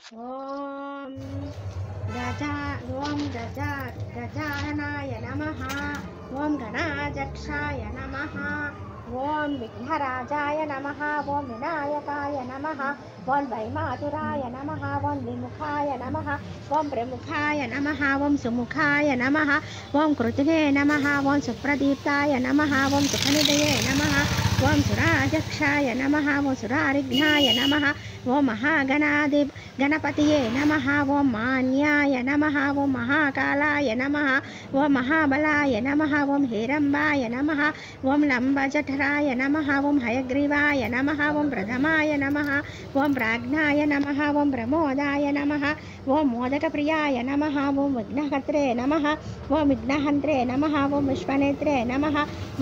ॐ गजा ॐ गजा गजाननाय नमः। ॐ गणाध्यक्षाय नमः। ॐ विघ्नराजाय नमः। ॐ विनायकाय नमः। ॐ वैमातुराय नमः। ॐ विमुखाय नमः। ॐ प्रमुखाय नमः। ॐ सुमुखाय नमः। ॐ कृतिवे नमः। ॐ सुप्रदीप्ताय नमः। ॐ सुखनिधये नमः। ॐ सुराध्यक्षाय नमः। ॐ सुरारिघ्नाय नमः। ॐ गणपतये नमः। ॐ मान्याय नमः। ॐ महाकालाय नमः। ॐ महाबलाय नमः। ॐ हेरम्बाय नमः। ॐ लम्बजठराय नमः। ॐ हयग्रीवाय नमः। ॐ प्रथमाय नमः। ॐ प्राज्ञाय नमः। ॐ प्रमोदाय नमः। ॐ मोदकप्रियाय नमः। ॐ विघ्नहत्रे नमः। ॐ विघ्नहन्त्रे नमः। ॐ विश्वनेत्रे नमः।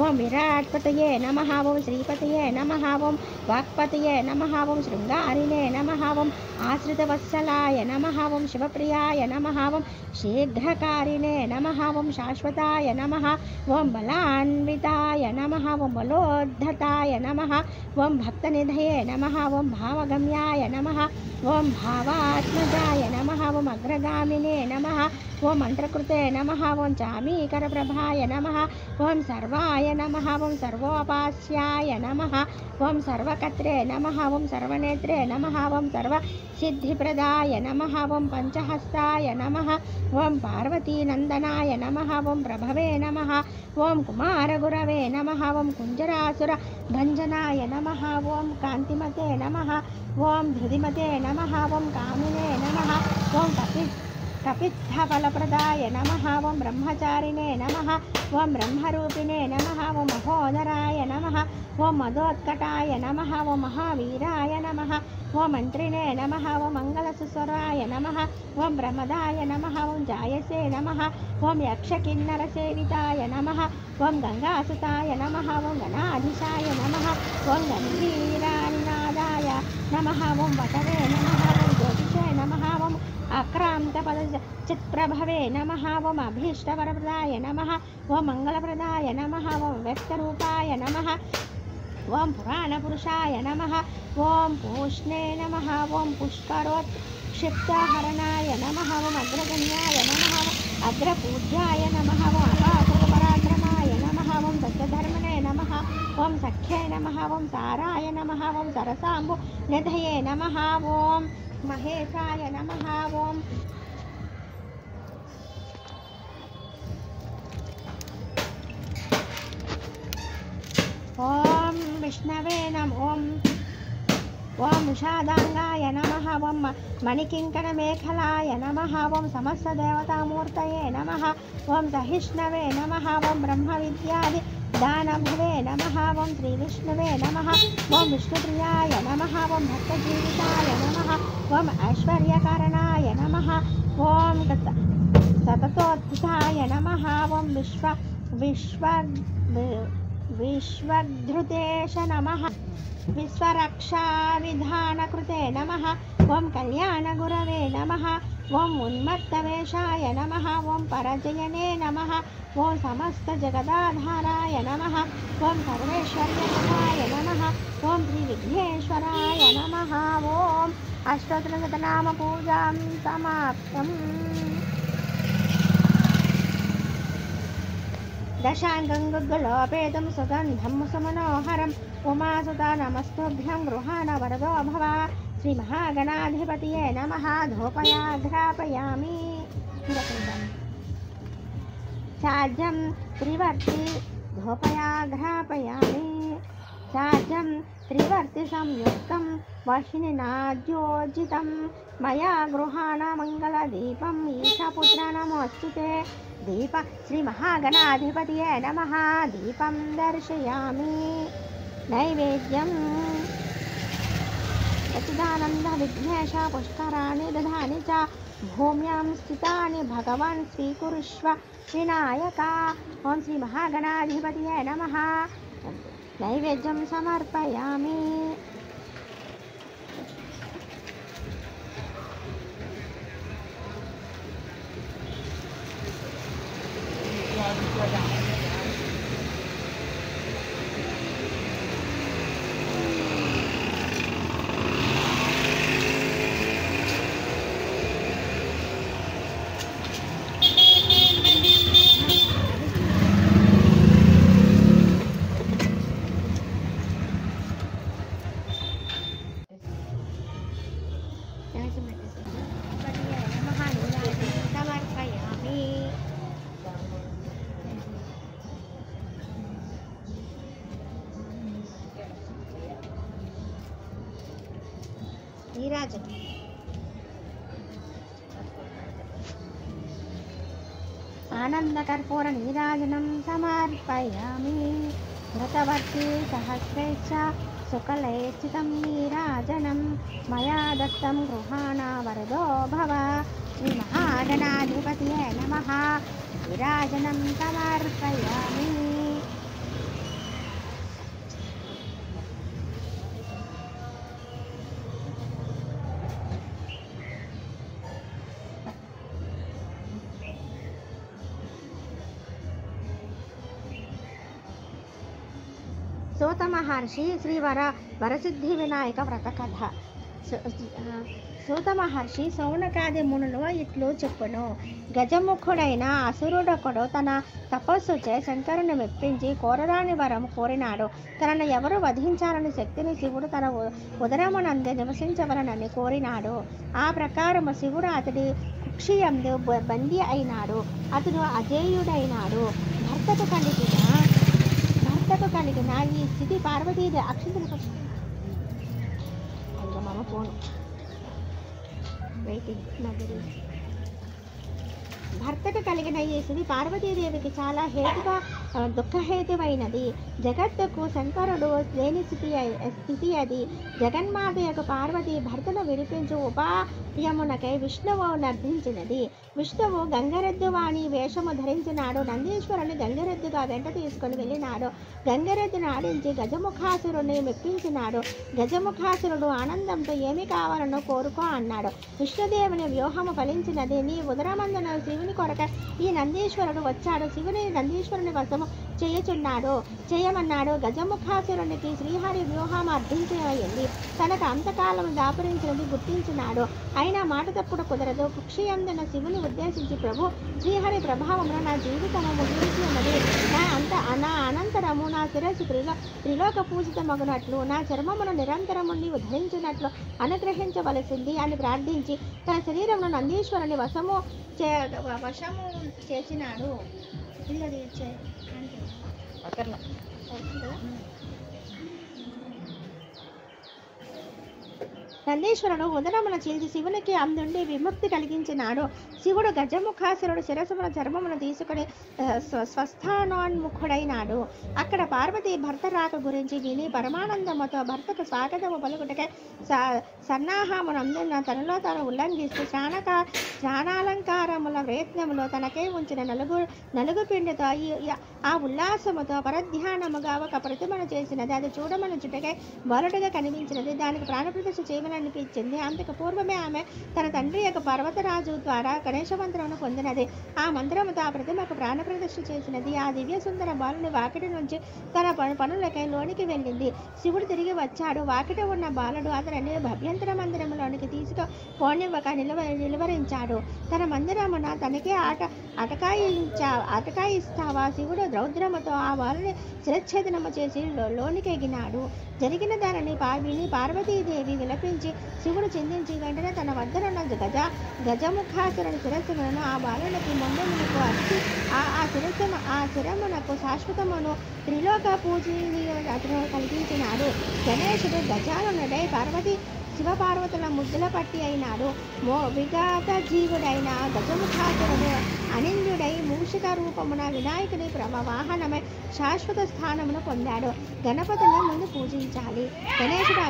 ॐ विराट्पतये नमः। ॐ श्रीपतये नमः। ॐ वाक्पतये नमः। ॐ शृङ्गारिणे नमः। ॐ आश्रितवत्सलाय नमः। ॐ शिवप्रियाय नमः। ॐ शीघ्रकारिणे नमः। ॐ शाश्वताय नमः। ॐ बलान्विताय नमः। ॐ बलोद्धताय नमः। ॐ भक्तनिधये नमः। ॐ भावगम्याय नमः। ॐ भावात्मजाय नमः। ॐ अग्रगामिने नमः। ॐ मन्त्रकृते नमः। ॐ चामीकरप्रभाय नमः। ॐ सर्वाय नमः। ॐ सर्वोपास्याय नमः। ॐ सर्वकर्त्रे नमः। ॐ सर्वनेत्रे नमः। ॐ सर्वसिद्धिप्रदाय नमः। ॐ पञ्चहस्ताय नमः। ॐ पार्वतीनन्दनाय नमः। ॐ प्रभवे नमः। ॐ कुमारगुरवे नमः। ॐ कुञ्जरासुरभञ्जनाय नमः। ॐ कान्तिमते नमः। ॐ धृतिमते नमः। ॐ कामिने नमः। ॐ कपित्थफलप्रदाय नमः। ॐ ब्रह्मचारिणे नमः। ॐ ब्रह्मरूपिणे नमः। ॐ महोदराय नमः। ॐ मदोत्कटाय नमः। ॐ महावीराय नमः। ॐ मन्त्रिणे नमः। ॐ मङ्गलसुस्वराय नमः। ॐ प्रमदाय नमः। ॐ जायसे नमः। ॐ यक्षकिन्नरसेविताय नमः। ॐ गङ्गासुताय नमः। ॐ गणाधीशाय नमः। ॐ गम्भीरानिनादाय नमः। ॐ वटवे नमः। ॐ ज्योतिषे नमः। ॐ आक्रान्तपदचित्प्रभवे नमः। ॐ अभीष्टवरप्रदाय नमः। ॐ मङ्गलप्रदाय नमः। ॐ व्यक्तरूपाय नमः। ॐ पुराणपुरुषाय नमः। ॐ पूष्णे नमः। ॐ पुष्करोत्क्षिप्तहरणाय नमः। ॐ अग्रगण्याय नमः। ॐ अग्रपूज्याय नमः। ॐ अपाकृतपराक्रमाय नमः। ॐ सत्यधर्मणे नमः। ॐ सख्ये नमः। ॐ साराय नमः। ॐ सरसाम्बुनिधये नमः। ॐ महेशाय नमः। ॐ विष्णवे नमः। ॐ विषादाङ्गाय नमः। ॐ मणिकिङ्कणमेखलाय नमः। ॐ समस्तदेवतामूर्तये नमः। ॐ सहिष्णवे नमः। ॐ ब्रह्मविद्यादिदानभवे नमः। ॐ श्रीविष्णवे नमः। ॐ विष्णुप्रियाय नमः। ॐ भक्तजीविताय नमः। ॐ ऐश्वर्यकारणाय नमः। ॐ सततोत्थिताय नमः। ॐ विश्वधृतेश नमः। विश्वरक्षाविधानकृते नमः। ॐ कल्याणगुरवे नमः। ॐ उन्मत्तवेषाय नमः। ॐ परजयने नमः। ॐ समस्तजगदाधाराय नमः। ॐ सर्वेश्वर्यप्रदाय नमः। ॐ श्रीविघ्नेश्वराय नमः। ॐ अष्टोत्तरशतनामपूजां समाप्तम्। दशाङ्गं गुग्गुलोपेतं सुगन्धं सुमनोहरम् उमासुता नमस्तुभ्यं गृहाण वरदो भव। श्रीमहागणाधिपतये नमः। धूपयाघ्रापयामि। चार्जं त्रिवर्ति धूपयाघ्रापयामि। चार्जं त्रिवर्ति संयुक्तं वह्निनाद्योजितं मया गृहाण मङ्गलदीपम् ईशपुत्र नमोऽस्तुते। दीप श्रीमहागणाधिपतये नमः। दीपं दर्शयामि। नैवेद्यं सच्चिदानन्द विघ्नेश पुष्कराणि दधानि च भूम्यां स्थितानि भगवान् स्वीकुरुष्व विनायका। ॐ श्रीमहागणाधिपतये नमः। नैवेद्यं समर्पयामि। సమర్పయామి. నీరాజనం ఆనందకర్పూర నీరాజనం సమర్పయామి. ఘృతవర్తి సహస్రేచ్చ సుకలే స్థితం నీరాజనం మయా దత్తం గృహాణ వరదో భవ. శ్రీ మహాగణాధిపతయే నమః. నీరాజనం సమర్పయామి. సూత మహర్షి శ్రీ వరసిద్ధి వినాయక వ్రత కథ. సూత మహర్షి సౌనకాది మునులు ఇట్లు చెప్పును. గజముఖుడైన అసురుడొకడు తన తపస్సుచే శంకరుని మెప్పించి కోరరాని వరం కోరినాడు. తనను ఎవరు వధించాలని శక్తిని శివుడు తన ఉదరమునందే నివసించవలనని కోరినాడు. ఆ ప్రకారము శివుడు అతడి కుక్షియందు బందీ అయినాడు. అతడు అజేయుడైనాడు. భర్తకు కలిగిన ఈ స్థితి పార్వతీదేవి అక్షింతలకు మమ ఫోన్ వెయిటింగ్ నగరి. భర్తకు కలిగిన ఈ స్థితి పార్వతీదేవికి చాలా దుఃఖహేతువైనది. జగత్తుకు శంకరుడు లేని స్థితి అది. జగన్మాత యొక్క పార్వతి భర్తను విడిపించు ఉపాయమునకై విష్ణువు నర్ధించినది. విష్ణువు గంగరెద్దు వాణి వేషము ధరించినాడు. నందీశ్వరుని గంగరెద్దుగా వెంట తీసుకుని వెళ్ళినాడు. గంగరెద్దును ఆడించి గజముఖాసురుని మెప్పించినాడు. గజముఖాసురుడు ఆనందంతో ఏమి కావాలనో కోరుకో అన్నాడు. విష్ణుదేవుని వ్యూహము ఫలించినది. నీ ఉదరమందున శివుని కొరక ఈ నందీశ్వరుడు వచ్చాడు. శివుని నందీశ్వరుని వశము చేయమన్నాడు. గజముఖాసురునికి శ్రీహరి వ్యూహం అర్థించయింది. తనకు అంతకాలం దాపురించినది గుర్తించినాడు. అయినా మాట తప్పుడు కుదరదు. కుక్షియందున శివుని ఉద్దేశించి ప్రభు శ్రీహరి ప్రభావంలో నా జీవితము ముగించి ఉన్నది. నా అనంతరము నా శిరస్సు త్రిలోక పూజితమగునట్లు నా చర్మమును నిరంతరము నీవు ధరించినట్లు అనుగ్రహించవలసింది అని ప్రార్థించి తన శరీరమును నందీశ్వరుని వశము చేసినాడు. నందీశ్వరుడు ఉదరమున చీల్చి శివునికి అందుండి విముక్తి కలిగించినాడు. శివుడు గజముఖాసురుడు శిరసుమున చర్మమును తీసుకుని స్వస్థానోన్ముఖుడైనాడు. అక్కడ పార్వతి భర్త రాక గురించి విని పరమానందముతో భర్తకు స్వాగతము పలుకుటకై సన్నాహమునందున తనలో తాను ఉల్లంఘిస్తూ స్నానాలంకారముల ప్రయత్నములో తనకై ఉంచిన నలుగు పిండితో ఆ ఉల్లాసముతో పరధ్యానముగా ఒక ప్రతిమను చేసినది. అది చూడమని చుట్టకై బలుడుగా కనిపించినది. దానికి ప్రాణప్రతిష్ఠ చేయమనిపించింది. అంతకు పూర్వమే ఆమె తన తండ్రి యొక్క పర్వతరాజు ద్వారా గణేశ మంత్రమును పొందినది. ఆ మంత్రముతో ఆ ప్రతిమకు ప్రాణప్రతిష్ఠ చేసినది. ఆ దివ్య సుందర బాలుని వాకిటి నుంచి తన పనులకై లోనికి వెళ్ళింది. శివుడు తిరిగి వచ్చాడు. వాకిట ఉన్న బాలుడు అతనిని అభ్యంతర మందిరములోనికి పోనివ్వక నిలువరించాడు. తన మందిరమున తనకే అటకాయిస్తావా? శివుడు రౌద్రముతో ఆ బాలుని శిరచ్ఛేదనము చేసి లోనికి ఎగినాడు. జరిగిన దానిని విని పార్వతీదేవి విలపించి శివుడు చిందించి వెంటనే తన వద్దనున్న గజముఖాసురుని శిరస్సును ఆ బాలునికి మొండమునకు అర్చి ఆ శిరమునకు శాశ్వతమును త్రిలోక పూజనీయతను కలిగించినాడు. గణేశుడు గజానుడై శివపార్వతుల ముద్దుల పట్టి అయినాడు. విఘాత జీవుడైన గజముఖాసురుడు అనింద్యుడై మూషిక రూపమున వినాయకుని వాహనమై శాశ్వత స్థానమును పొందాడు. గణపతిని ముందు పూజించాలి. గణేశుడు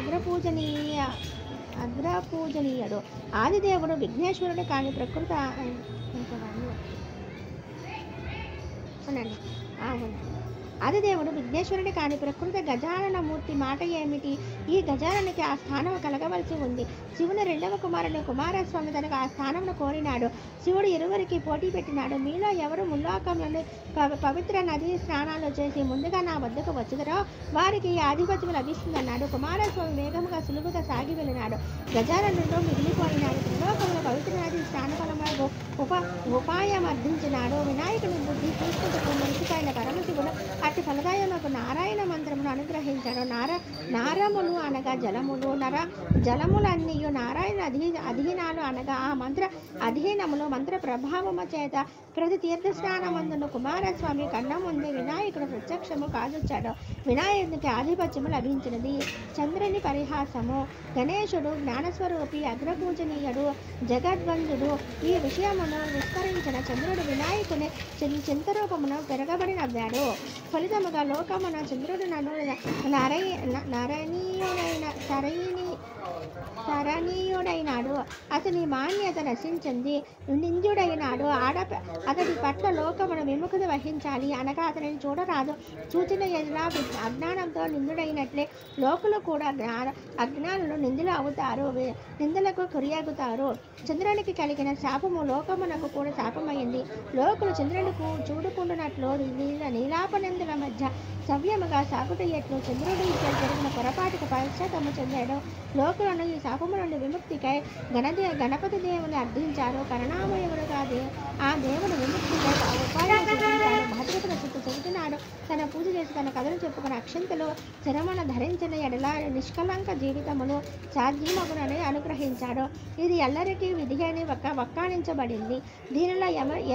అగ్రపూజనీయుడు. ఆదిదేవుడు విఘ్నేశ్వరుడు కాని ప్రకృత ఆదిదేవుడు విఘ్నేశ్వరుని కాని ప్రకృత గజానన మూర్తి మాట ఏమిటి? ఈ గజాననికి ఆ స్థానం కలగవలసి ఉంది. శివుని రెండవ కుమారుడు కుమారస్వామి తనకు ఆ స్థానమును కోరినాడు. శివుడు ఇరువురికి పోటీ పెట్టినాడు. మీలో ఎవరు ముల్లోకంలోని పవిత్ర నదీ స్నానాలు చేసి ముందుగా నా వద్దకు వచ్చుదరో వారికి ఈ ఆధిపత్యం లభిస్తుందన్నాడు. కుమారస్వామి వేగముగా సులువుగా సాగి వెళ్ళినాడు. గజాననుడు మిగిలిపోయినాడు. త్రిలోకంలో పవిత్ర నది స్నానఫలములకు ఉపాయం అర్థించినాడు. వినాయకుని బుద్ధి చూసుకుంటూ మనిషికైన పరమశివుడు అట్టి ఫలదాయనకు నారాయణ మంత్రమును అనుగ్రహించాడు. నారములు అనగా జలములు, జలములన్నీ నారాయణ అధీనాలు అనగా ఆ మంత్ర అధీనములు. మంత్ర ప్రభావము చేత ప్రతి తీర్థస్నానమందును కుమారస్వామి కన్న ముందే వినాయకుడు ప్రత్యక్షము కాజొచ్చాడు. వినాయకునికి ఆధిపత్యము లభించినది. చంద్రుని పరిహాసము. గణేశుడు జ్ఞానస్వరూపి, అగ్రపూజనీయుడు, జగద్వందుడు. ఈ విషయమును విస్మరించిన చంద్రుడు వినాయకుని చింతరూపమును పెరగబడి నవ్వాడు. ఫలితముగా లోకమున చంద్రుడు శరణీయుడైనాడు. అతని మాన్యత నశించింది, నింద్యుడైనాడు. అతడి పట్ల లోకమును విముఖత వహించాలి అనగా అతనిని చూడరాదు. చూచిన ఎదురా అజ్ఞానంతో నిందుడైనట్లే లోకులు కూడా అజ్ఞానులు నిందులు అవుతారు, నిందలకు గురియగుతారు. చంద్రునికి కలిగిన శాపము లోకమునకు కూడా శాపమైంది. లోకులు చంద్రునికి చూడుకుంటున్నట్లు నీలాపనిందుల మధ్య సవ్యముగా సాగుట ఎట్లు చంద్రుడు ఇక్కడ జరిగిన పొరపాటుకు పశ్చాత్తము చెందాడు. లోకులను ఈ శాపము నుండి విముక్తికై గణపతి దేవుని అర్థించారు. కరుణామయుడుగా ఆ దేవుడు విముక్తికై ఉపాయం చూపించాడు. భద్రతను చుట్టూ చెబుతున్నాడు. తన పూజ చేసి తన కథను చెప్పుకున్న అక్షంతలు శరమణ ధరించిన ఎడల నిష్కలంక జీవితమును సాధ్యమగునని అనుగ్రహించాడు. ఇది ఎల్లరికీ విధి అని వక్కాణించబడింది. దీనిలో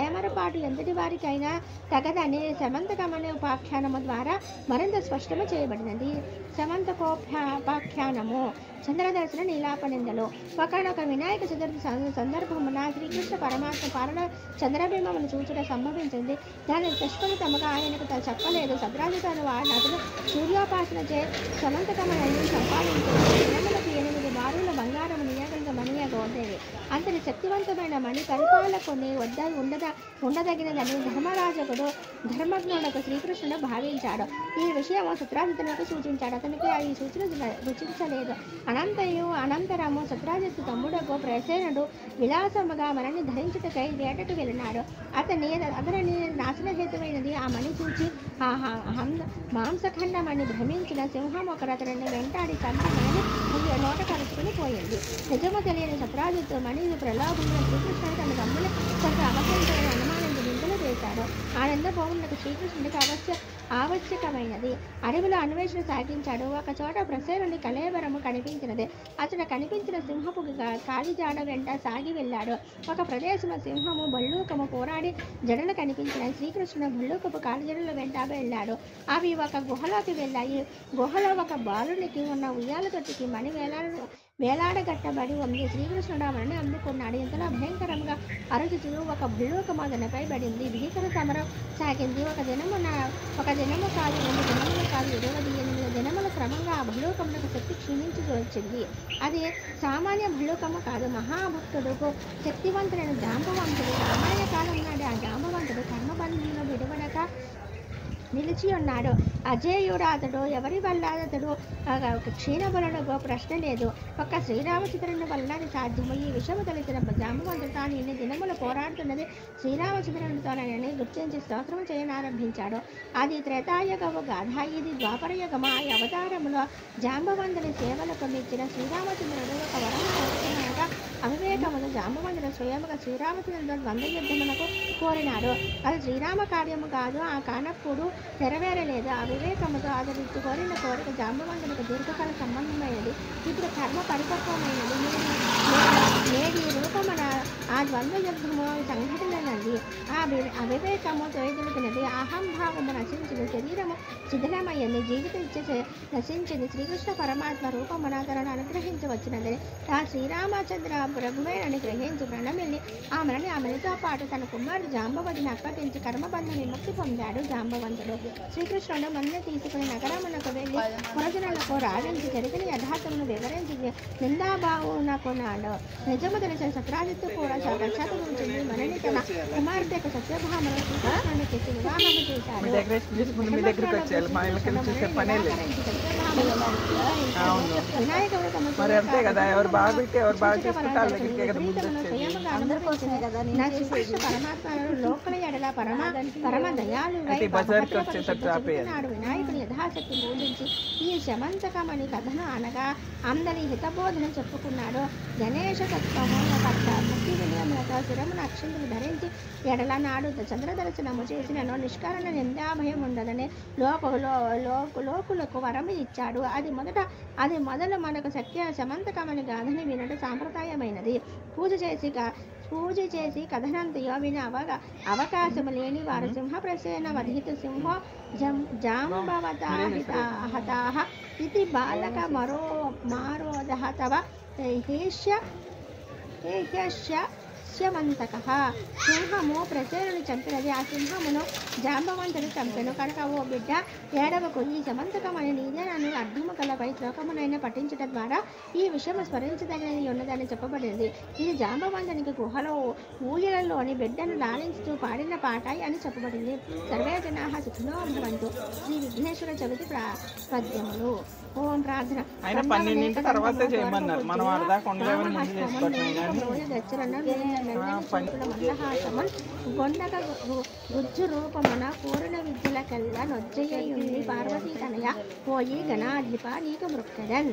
ఏమరపాటు ఎంతటి వారికైనా తగదని సమంతకమనే ఉపాఖ్యానము ద్వారా మరింత స్పష్టము చేయబడినది. సమంతకోపాఖ్యానము. చంద్రదర్శన నీలాపనిందలు. ఒకనొక వినాయక చతుర్థి సందర్భమున శ్రీకృష్ణ పరమాత్మ పాలన చంద్రబింబమును చూచుట సంభవించింది. దాని దుష్ఫలితముగా ఆయనకు చెప్పలేదు. సద్రాజితను అతను సూర్యోపాసన చే సమంతకమని సంపాదించింది. దినములకు 8 బారుల బంగారము నియగంగా మణియగోదేవి. అంతటి శక్తివంతమైన మణి పరిపాలకుని వద్ద ఉండదగినదని ధర్మరాజకుడు ధర్మజ్ఞుడకు శ్రీకృష్ణుడు భావించాడు. ఈ విషయము సత్రాజితునికి సూచించాడు. అతనికి ఈ సూచన రుచించలేదు. అనంతరము సత్రాజిత్తు తమ్ముడకు ప్రసేనుడు విలాసముగా మణిని ధరించుటకై వేటకు వెళ్ళినాడు. అతని నాశనహేతువైనది ఆ మణి చూచి మాంసఖండమని భ్రమించిన సింహం ఒకరు అతడిని వెంటాడి చంపి మణిని నోట కలుసుకుని పోయింది. నిజము తెలియని సత్రాజిత్తు మణి ప్రలోభంలో శ్రీకృష్ణుడు తన తమ్ముని కొంత అవసరం అనుమానించి నిందలు వేశాడు. ఆనందభవనులకు శ్రీకృష్ణుడికి ఆవశ్యకమైనది. అడవిలో అన్వేషణ సాగించాడు. ఒక చోట ప్రసేనుడి కళేబరము కనిపించినది. అతడు కనిపించిన సింహపు కాలిజాడ వెంట సాగి వెళ్ళాడు. ఒక ప్రదేశము సింహము భల్లూకము పోరాడి జడలు కనిపించిన శ్రీకృష్ణుడు భల్లూకపు కాలిజడల వెంట వెళ్ళాడు. అవి ఒక గుహలోకి వెళ్ళాయి. గుహలో ఒక బాలునికి ఉన్న ఉయ్యాల తొట్టికి మణి వేలాడగట్టబడి ఉంది. శ్రీకృష్ణుడు ఆమెను అందుకున్నాడు. ఇంతలో భయంకరంగా అరుచుతూ ఒక భల్లూకము అతనిపై పడింది. భీకర సమరం సాగింది. ఒక దినము కాదు, 2 దినములు కాదు, 28 దినముల క్రమంగా ఆ భల్లూకమునకు శక్తి క్షీణించి వచ్చింది. అది సామాన్య భల్లూకము కాదు. మహాభక్తుడుకు శక్తివంతుడైన జాంబవంతుడు. రామాయణ కాలం నాడు ఆ జాంబవంతుడు కర్మబంధంలో విడవడక నిలిచి ఉన్నాడు. అజేయుడు అతడు. ఎవరి వల్ల అతడు క్షీణబలుడుగో ప్రశ్న లేదు. ఒక్క శ్రీరామచంద్రుని వల్ల సాధ్యము. ఈ విషయము తెలిసిన జాంబవంతుడు తాను ఇన్ని దినములు పోరాడుతున్నది శ్రీరామచంద్రునితోనని గుర్తించి స్తోత్రం చేయనారంభించాడు. అది త్రేతాయుగము గాథ. ఇది ద్వాపరయుగము. ఆ అవతారములో జాంబవంతుని సేవలకు మెచ్చిన శ్రీరామచంద్రుడు ఒక వరం కోరుకున్నాక అవివేకమును జాంబవంతుడు స్వయముగా శ్రీరామచంద్రుడు ద్వంద్వ యుద్ధమునకు కోరినాడు. అది శ్రీరామ కార్యము కాదు. ఆ కానప్పుడు నెరవేరలేదు. ఆ వివేకముతో అతడు కోరిన కోరిక జాంబవంతునికి దీర్ఘకాల సంబంధమైనది. ఇప్పుడు కర్మ పరిపక్వమైనది. నేటి రూపమున ఆ ద్వంద్వ యుద్ధము సంఘటనది. ఆ అవివేకము తొలగినది. అహంభావము నశించింది. శరీరము శిథిలమైంది. జీవిత ఇచ్చ నశించింది. శ్రీకృష్ణ పరమాత్మ రూపమున తనను అనుగ్రహించవచ్చినది. ఆ శ్రీరామచంద్ర ప్రభువేనని గ్రహించి ప్రణమిల్లి ఆమెతో పాటు తన కుమారుడు జాంబవతిని అప్పగించి కర్మబంధ విముక్తి పొందాడు జాంబవంతుడు. శ్రీకృష్ణుడు మన్ను తీసుకుని నగరమునకు వెళ్ళి పురజనులకు రావించి జరిగిన యథార్థమును వివరించి నిందాభావునకున్నాడు. నిజము తెలిసిన సత్రాజిత్తు కూడా పశ్చాత్తపించింది. మనని తన కుమార్తెకు సత్యభామను శ్రీకృష్ణునికి వివాహము చేశాడు. వినాయక పరమాత్మను లోకల ఎడల పరమ దయాళువై వినాయకుని యథాశక్తి బోధించి ఈ శమంతకమని కథను అనగా అందరి హితబోధన చెప్పుకున్నాడు. గణేశ తత్వము భక్తి పాదములతో శిరమున అక్షంతులు ధరించి ఎడల నాడు చంద్రదర్శనము చేసినను నిష్కరణ నిందాభయం ఉండదని లోకులకు వరము ఇచ్చాడు. అది మొదలు మనకు సమంతకమని గాథని వినడం సాంప్రదాయమైనది. పూజ చేసి కథనంతయో విని అవకాశము లేని వారు సింహప్రసేన వధితు సింహో జాంబవతాహతాః ఇది బాలక మారోదః తవ హ్యమంతకః. సింహము ప్రసేనుని చంపినది, ఆ సింహమును జాంబవంతుని చంపెను కనుక ఓ బిడ్డ ఏడవకు. ఈ సమంతకమని నీదేనని అర్థము కలపై శ్లోకమునైనా పఠించడం ద్వారా ఈ విషయము స్మరించదగినది ఉన్నదని చెప్పబడింది. ఇది జాంబవంతునికి గుహలో ఊయలలోని బిడ్డను లాలించుతూ పాడిన పాట అని చెప్పబడింది. సర్వే జనాః సుఖినో భవంతు. శ్రీ విఘ్నేశ్వర చవితి పద్యములు. ఓం ప్రార్థన. గొండక గుజ్జు రూపమున పూర్ణ విద్యలకెల్ల నొజ్జయ్యుండి పార్వతీ తనయ పోయి గణాధిప నీకు మృక్కడన్.